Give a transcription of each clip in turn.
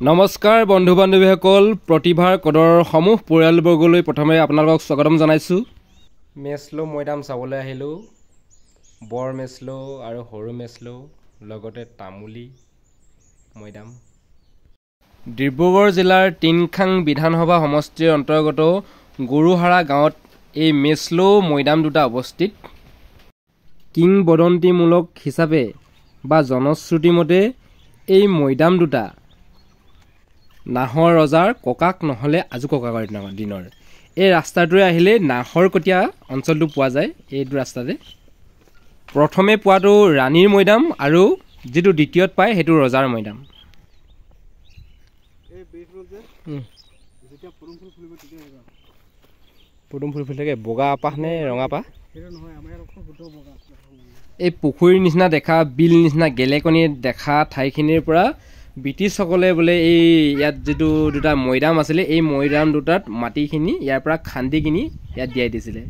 নমস্কাৰ বন্ধু বান্ধৱীসকল প্ৰতিভাৰ কদৰ সমূহ পৰিয়ালবৰ্গলৈ প্ৰথমে আপোনালোকক স্বাগতম জনাইছোঁ। মেছলো মৈদাম চাবলৈ আহিলোঁ। বৰ মেছলো আৰু সৰু মেছলো লগতে তামুলী মৈদাম। ডিব্ৰুগড় জিলাৰ টিংখাং বিধানসভা সমষ্টিৰ অন্তৰ্গত গৰুহাৰা গাঁৱত এই মেছলো মৈদাম দুটা অৱস্থিত। কিংবদন্তিমূলক হিচাপে বা জনশ্ৰুতি মতে এই মৈদাম দুটা নাহৰ ৰজাৰ ককাক নহ'লে আজু ককাকৰ দিনৰ। এই ৰাস্তাটোৰে আহিলে নাহৰকটীয়া অঞ্চলটো পোৱা যায়। এইটো ৰাস্তাতে প্ৰথমে পোৱাটো ৰাণীৰ মৈদাম আৰু যিটো দ্বিতীয়ত পায় সেইটো ৰজাৰ মৈদাম। পদুম ফুল ফুলি থাকে, বগা পাহ নে ৰঙা পাহ? এই পুখুৰীৰ নিচিনা দেখা, বিল নিচিনা গেলেকনি দেখা ঠাইখিনিৰ পৰা ব্ৰিটিছসকলে বোলে এই ইয়াত যিটো দুটা মৈদাম আছিলে এই মৈদাম দুটাত মাটিখিনি ইয়াৰ পৰা খান্দি কিনি ইয়াত দিয়াই দিছিলে।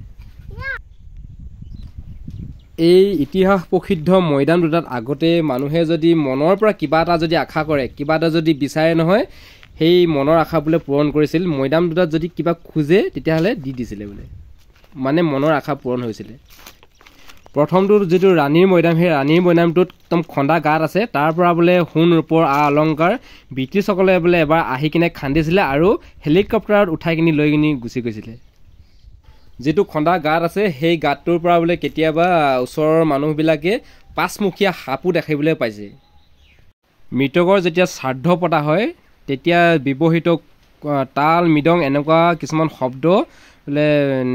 এই ইতিহাস প্ৰসিদ্ধ মৈদাম দুটাত আগতে মানুহে যদি মনৰ পৰা কিবা এটা যদি আশা কৰে, কিবা এটা যদি বিচাৰে নহয়, সেই মনৰ আশা বোলে পূৰণ কৰিছিল। মৈদাম দুটাত যদি কিবা খোজে তেতিয়াহ'লে দি দিছিলে বোলে, মানে মনৰ আশা পূৰণ হৈছিলে। প্ৰথমটো যিটো ৰাণীৰ মৈদাম, সেই ৰাণীৰ মৈদামটোত একদম খন্দা গাঁত আছে, তাৰ পৰা বোলে সোণ ৰূপৰ অলংকাৰ ব্ৰিটিছসকলে বোলে এবাৰ আহি কিনে খান্দিছিলে আৰু হেলিকপ্টাৰত উঠাই কিনি লৈ কিনি গুচি গৈছিলে। যিটো খন্দা গাঁত আছে সেই গাঁতটোৰ পৰা বোলে কেতিয়াবা ওচৰৰ মানুহবিলাকে পাঁচমুখীয়া সাপো দেখিবলৈ পাইছে। মৃতকৰ যেতিয়া শ্ৰাদ্ধ পতা হয় তেতিয়া ব্যৱহৃত তাল মৃদং এনেকুৱা কিছুমান শব্দ বোলে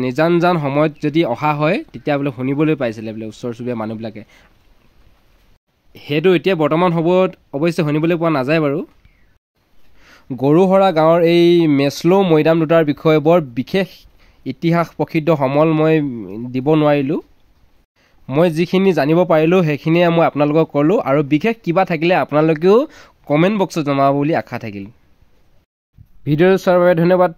নিজান সময়ত যদি অহা হয় তেতিয়া বোলে শুনিবলৈ পাইছিলে বোলে ওচৰ চুবুৰীয়া মানুহবিলাকে। সেইটো এতিয়া বৰ্তমান সময়ত অৱশ্যে শুনিবলৈ পোৱা নাযায় বাৰু। গৰুহৰা গাঁৱৰ এই মেছলো মৈদাম দুটাৰ বিষয়ে বৰ বিশেষ ইতিহাস প্ৰসিদ্ধ সমল মই দিব নোৱাৰিলোঁ। মই যিখিনি জানিব পাৰিলোঁ সেইখিনিয়ে মই আপোনালোকক ক'লোঁ, আৰু বিশেষ কিবা থাকিলে আপোনালোকেও কমেণ্ট বক্সত জনাব বুলি আশা থাকিল। ভিডিঅ'টো চোৱাৰ বাবে ধন্যবাদ।